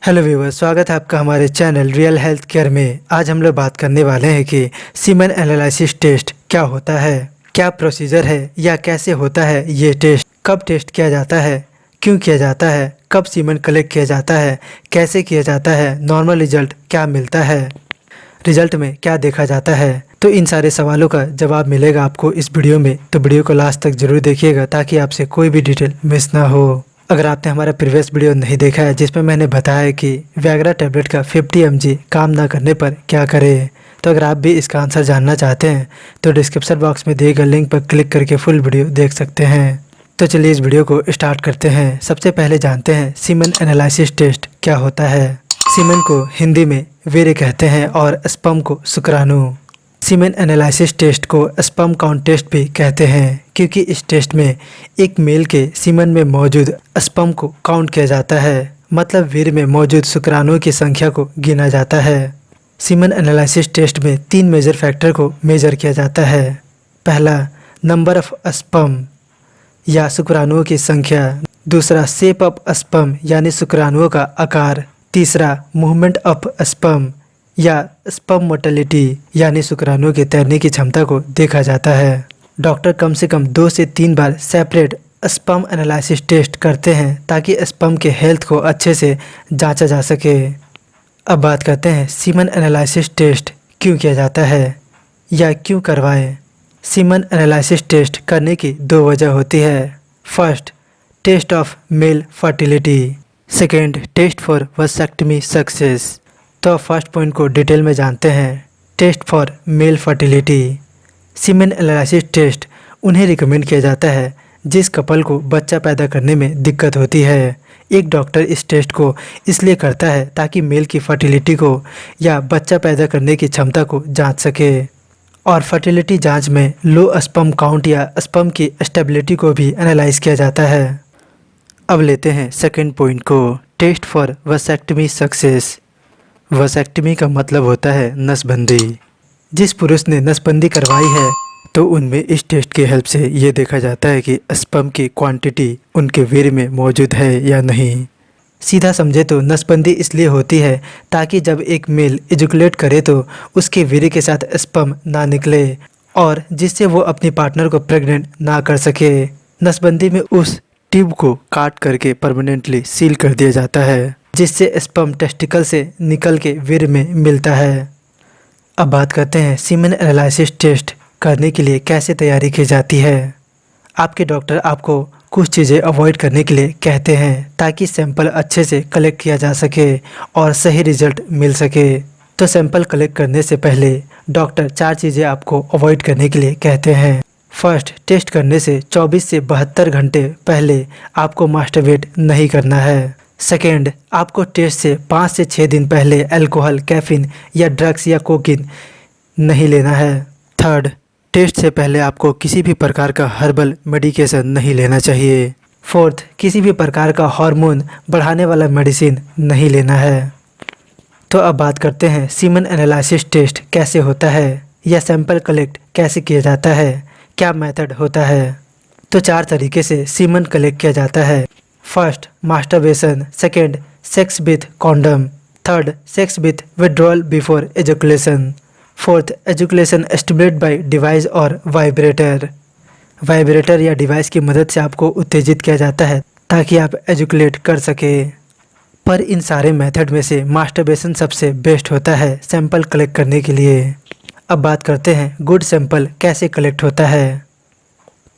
Hello viewers, स्वागत है आपका हमारे चैनल रियल हेल्थ केयर में। आज हम लोग बात करने वाले हैं कि सीमेन एनालिसिस टेस्ट क्या होता है, क्या प्रोसीजर है या कैसे होता है ये टेस्ट, कब टेस्ट किया जाता है, क्यों किया जाता है, कब सीमेन कलेक्ट किया जाता है, कैसे किया जाता है, नॉर्मल रिजल्ट क्या मिलता है, रिजल्ट में क्या देखा जाता है। तो इन सारे सवालों का जवाब मिलेगा आपको इस वीडियो में, तो वीडियो को लास्ट तक जरूर देखिएगा ताकि आपसे कोई भी डिटेल मिस ना हो। अगर आपने हमारा प्रीवियस वीडियो नहीं देखा है जिसमें मैंने बताया कि वैग्रा टैबलेट का 50 mg काम ना करने पर क्या करें, तो अगर आप भी इसका आंसर जानना चाहते हैं तो डिस्क्रिप्शन बॉक्स में दिए गए लिंक पर क्लिक करके फुल वीडियो देख सकते हैं। तो चलिए इस वीडियो को स्टार्ट करते हैं। सबसे पहले जानते हैं सीमेन एनालिसिस टेस्ट क्या होता है। सीमेन को हिंदी में वीर्य कहते हैं और स्पर्म को शुक्राणु। सीमेन एनालिसिस टेस्ट को स्पर्म काउंट टेस्ट भी कहते हैं क्योंकि इस टेस्ट में एक मेल के सीमेन में मौजूद स्पर्म को काउंट किया जाता है, मतलब वीर्य में मौजूद शुक्राणुओं की संख्या को गिना जाता है। सीमेन एनालिसिस टेस्ट में 3 मेजर फैक्टर को मेजर किया जाता है। पहला, नंबर ऑफ स्पर्म या शुक्राणुओं की संख्या। दूसरा, शेप ऑफ स्पर्म यानी शुक्राणुओं का आकार। तीसरा, मूवमेंट ऑफ स्पर्म या स्पर्म मोटिलिटी यानी शुक्राणुओं के तैरने की क्षमता को देखा जाता है। डॉक्टर कम से कम 2 से 3 बार सेपरेट स्पर्म एनालिसिस टेस्ट करते हैं ताकि स्पर्म के हेल्थ को अच्छे से जांचा जा सके। अब बात करते हैं सीमेन एनालिसिस टेस्ट क्यों किया जाता है या क्यों करवाएं। सीमेन एनालिसिस टेस्ट करने की 2 वजह होती है। First, test of male fertility. Second, test for vasectomy success. तो फर्स्ट पॉइंट को डिटेल में जानते हैं। Test for male fertility. Semen analysis test उन्हें रिकमेंड किया जाता है जिस कपल को बच्चा पैदा करने में दिक्कत होती है। एक डॉक्टर इस टेस्ट को इसलिए करता है ताकि मेल की फर्टिलिटी को या बच्चा पैदा करने की क्षमता को जांच सके। और फर्टिलिटी जांच में लो स्पर्म काउंट या स्पर्म की स्टेबिलिटी को भी एनालाइज किया जाता है। अब लेते हैं सेकेंड पॉइंट को, test for vasectomy success. Vasectomy का मतलब होता है नसबंदी। जिस पुरुष ने नसबंदी करवाई है तो उनमें इस टेस्ट की हेल्प से ये देखा जाता है कि स्पर्म की क्वांटिटी उनके वीर्य में मौजूद है या नहीं। सीधा समझे तो नसबंदी इसलिए होती है ताकि जब एक मेल इजुकुलेट करे तो उसके वीर्य के साथ स्पर्म ना निकले और जिससे वो अपनी पार्टनर को प्रेग्नेंट ना कर सके। नसबंदी में उस ट्यूब को काट करके परमानेंटली सील कर दिया जाता है जिससे स्पर्म टेस्टिकल से निकल के वीर्य में मिलता है। अब बात करते हैं सीमेन एनालिसिस टेस्ट करने के लिए कैसे तैयारी की जाती है। आपके डॉक्टर आपको कुछ चीज़ें अवॉइड करने के लिए कहते हैं ताकि सैंपल अच्छे से कलेक्ट किया जा सके और सही रिजल्ट मिल सके। तो सैंपल कलेक्ट करने से पहले डॉक्टर 4 चीज़ें आपको अवॉइड करने के लिए कहते हैं। फर्स्ट, टेस्ट करने से 24 से 72 घंटे पहले आपको मास्टरबेट नहीं करना है। सेकेंड, आपको टेस्ट से 5 से 6 दिन पहले अल्कोहल, कैफीन या ड्रग्स या कोकीन नहीं लेना है। थर्ड, टेस्ट से पहले आपको किसी भी प्रकार का हर्बल मेडिकेशन नहीं लेना चाहिए। फोर्थ, किसी भी प्रकार का हार्मोन बढ़ाने वाला मेडिसिन नहीं लेना है। तो अब बात करते हैं सीमेन एनालिसिस टेस्ट कैसे होता है या सैंपल कलेक्ट कैसे किया जाता है, क्या मेथड होता है। तो 4 तरीके से सीमेन कलेक्ट किया जाता है। First, masturbation. Second, sex with condom. Third, sex with withdrawal before ejaculation. Fourth, ejaculation stimulate by device और वाइब्रेटर। वाइब्रेटर या डिवाइस की मदद से आपको उत्तेजित किया जाता है ताकि आप एजुकुलेट कर सके। पर इन सारे मेथड में से मास्टरबेशन सबसे बेस्ट होता है सैंपल कलेक्ट करने के लिए। अब बात करते हैं गुड सैंपल कैसे कलेक्ट होता है।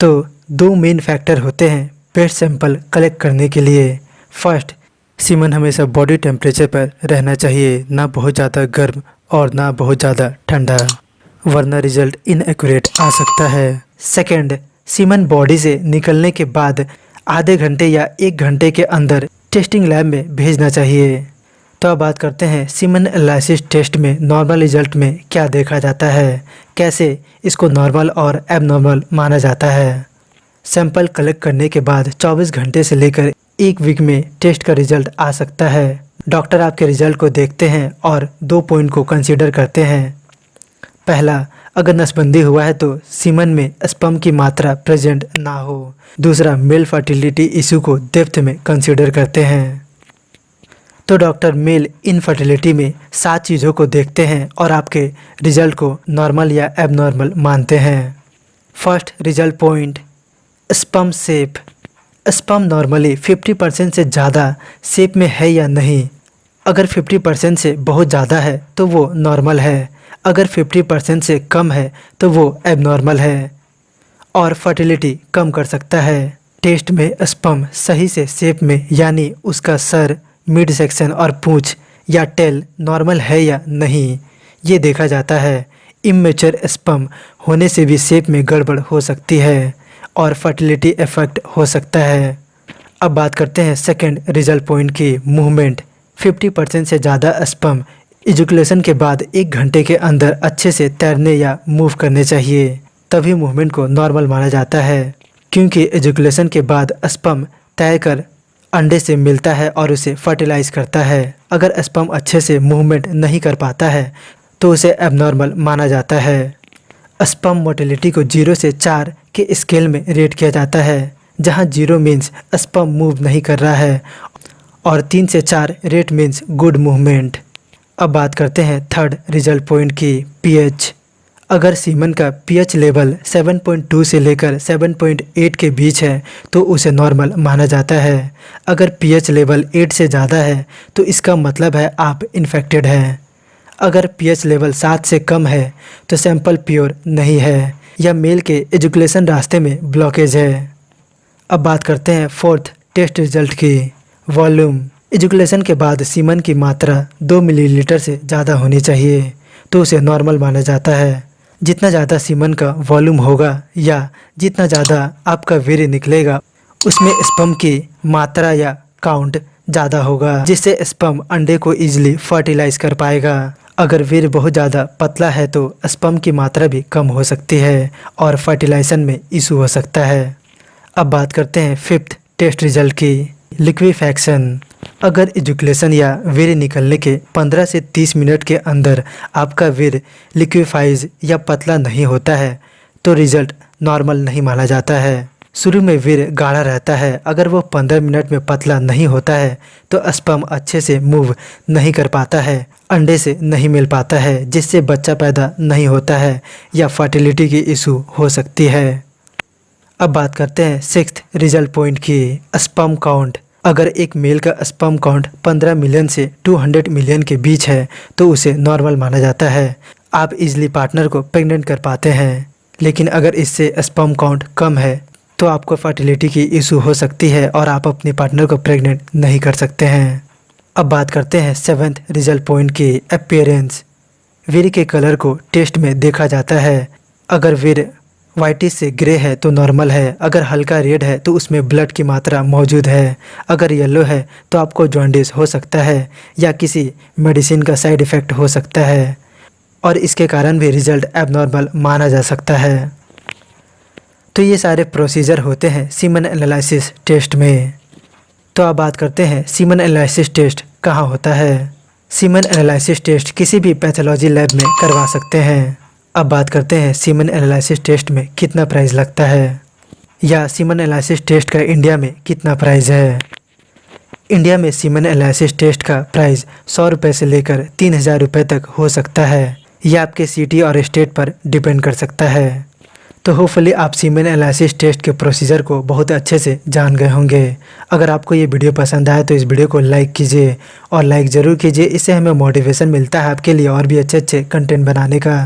तो 2 मेन फैक्टर होते हैं बेस्ट सैंपल कलेक्ट करने के लिए। फर्स्ट, सीमेन हमेशा बॉडी टेम्परेचर पर रहना चाहिए, ना बहुत ज़्यादा गर्म और ना बहुत ज़्यादा ठंडा, वरना रिजल्ट इनएक्यूरेट आ सकता है। सेकेंड, सीमेन बॉडी से निकलने के बाद आधे घंटे या 1 घंटे के अंदर टेस्टिंग लैब में भेजना चाहिए। तो अब बात करते हैं सीमेन एनालिसिस टेस्ट में नॉर्मल रिजल्ट में क्या देखा जाता है, कैसे इसको नॉर्मल और एबनॉर्मल माना जाता है। सैंपल कलेक्ट करने के बाद 24 घंटे से लेकर 1 वीक में टेस्ट का रिजल्ट आ सकता है। डॉक्टर आपके रिजल्ट को देखते हैं और 2 पॉइंट को कंसीडर करते हैं। पहला, अगर नसबंदी हुआ है तो सीमन में स्पर्म की मात्रा प्रेजेंट ना हो। दूसरा, मेल फर्टिलिटी इशू को डेप्थ में कंसीडर करते हैं। तो डॉक्टर मेल इनफर्टिलिटी में 7 चीज़ों को देखते हैं और आपके रिजल्ट को नॉर्मल या एबनॉर्मल मानते हैं। First result point, sperm shape. Sperm normally 50% से ज़्यादा शेप में है या नहीं। अगर 50% से बहुत ज़्यादा है तो वो नॉर्मल है, अगर 50% से कम है तो वो एबनॉर्मल है और फर्टिलिटी कम कर सकता है। टेस्ट में स्पर्म सही से शेप में यानी उसका सर, मिड सेक्शन और पूंछ या टेल नॉर्मल है या नहीं, ये देखा जाता है। इमेच्योर स्पर्म होने से भी शेप में गड़बड़ हो सकती है और फर्टिलिटी इफेक्ट हो सकता है। अब बात करते हैं सेकंड रिजल्ट पॉइंट की, मूवमेंट। 50% से ज़्यादा स्पर्म इजैकुलेशन के बाद 1 घंटे के अंदर अच्छे से तैरने या मूव करने चाहिए, तभी मूवमेंट को नॉर्मल माना जाता है। क्योंकि इजैकुलेशन के बाद स्पर्म तैरकर अंडे से मिलता है और उसे फर्टिलाइज करता है। अगर स्पर्म अच्छे से मूवमेंट नहीं कर पाता है तो उसे एबनॉर्मल माना जाता है। स्पर्म मोटिलिटी को 0 से 4 के स्केल में रेट किया जाता है, जहां 0 मीन्स स्पर्म मूव नहीं कर रहा है और 3 से 4 रेट मीन्स गुड मूवमेंट। अब बात करते हैं थर्ड रिजल्ट पॉइंट की, पीएच। अगर सीमन का पीएच लेवल 7.2 से लेकर 7.8 के बीच है तो उसे नॉर्मल माना जाता है। अगर पीएच लेवल 8 से ज़्यादा है तो इसका मतलब है आप इन्फेक्टेड हैं। अगर पीएच लेवल 7 से कम है तो सैंपल प्योर नहीं है या मेल के एजुकेशन रास्ते में ब्लॉकेज है। अब बात करते हैं फोर्थ टेस्ट रिजल्ट की, वॉल्यूम। एजुकेशन के बाद सीमन की मात्रा 2 मिलीलीटर से ज़्यादा होनी चाहिए तो उसे नॉर्मल माना जाता है। जितना ज़्यादा सीमन का वॉल्यूम होगा या जितना ज़्यादा आपका वीर्य निकलेगा उसमें स्पर्म की मात्रा या काउंट ज़्यादा होगा, जिससे स्पर्म अंडे को ईजिली फर्टिलाइज कर पाएगा। अगर वीर्य बहुत ज़्यादा पतला है तो स्पर्म की मात्रा भी कम हो सकती है और फर्टिलाइजेशन में इशू हो सकता है। अब बात करते हैं फिफ्थ टेस्ट रिजल्ट की, लिक्विफैक्शन। अगर इजैकुलेशन या वीर्य निकलने के 15 से 30 मिनट के अंदर आपका वीर्य लिक्विफाइज या पतला नहीं होता है तो रिजल्ट नॉर्मल नहीं माना जाता है। शुरू में वीर्य गाढ़ा रहता है, अगर वो 15 मिनट में पतला नहीं होता है तो स्पर्म अच्छे से मूव नहीं कर पाता है, अंडे से नहीं मिल पाता है, जिससे बच्चा पैदा नहीं होता है या फर्टिलिटी की इशू हो सकती है। अब बात करते हैं सिक्स्थ रिजल्ट पॉइंट की, स्पर्म काउंट। अगर एक मेल का स्पर्म काउंट 15 मिलियन से 200 मिलियन के बीच है तो उसे नॉर्मल माना जाता है। आप इजीली पार्टनर को प्रेग्नेंट कर पाते हैं, लेकिन अगर इससे स्पर्म काउंट कम है तो आपको फर्टिलिटी की इशू हो सकती है और आप अपने पार्टनर को प्रेग्नेंट नहीं कर सकते हैं। अब बात करते हैं सेवेंथ रिजल्ट पॉइंट की, अपीयरेंस। वीर्य के कलर को टेस्ट में देखा जाता है। अगर वीर्य वाइटिश से ग्रे है तो नॉर्मल है, अगर हल्का रेड है तो उसमें ब्लड की मात्रा मौजूद है, अगर येलो है तो आपको जॉन्डिस हो सकता है या किसी मेडिसिन का साइड इफ़ेक्ट हो सकता है और इसके कारण भी रिजल्ट एबनॉर्मल माना जा सकता है। तो ये सारे प्रोसीजर होते हैं सीमन एनालिसिस टेस्ट में। तो अब बात करते हैं सीमन एनालिसिस टेस्ट कहाँ होता है। सीमन एनालिसिस टेस्ट किसी भी पैथोलॉजी लैब में करवा सकते हैं। अब बात करते हैं सीमन एनालिसिस टेस्ट में कितना प्राइस लगता है या सीमन एनालिसिस टेस्ट का इंडिया में कितना प्राइस है। इंडिया में सीमन एनालिसिस टेस्ट का प्राइस 100 रुपये से लेकर 3000 रुपये तक हो सकता है। यह आपके सिटी और स्टेट पर डिपेंड कर सकता है। तो होपफुली आप सीमन एनालिसिस टेस्ट के प्रोसीजर को बहुत अच्छे से जान गए होंगे। अगर आपको ये वीडियो पसंद आए तो इस वीडियो को लाइक कीजिए और लाइक ज़रूर कीजिए, इससे हमें मोटिवेशन मिलता है आपके लिए और भी अच्छे अच्छे कंटेंट बनाने का।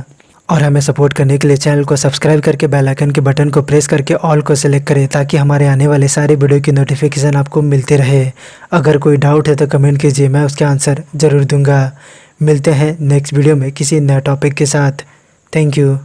और हमें सपोर्ट करने के लिए चैनल को सब्सक्राइब करके बेल आइकन के बटन को प्रेस करके ऑल को सिलेक्ट करें ताकि हमारे आने वाले सारे वीडियो की नोटिफिकेशन आपको मिलती रहे। अगर कोई डाउट है तो कमेंट कीजिए, मैं उसके आंसर ज़रूर दूंगा। मिलते हैं नेक्स्ट वीडियो में किसी नए टॉपिक के साथ। Thank you.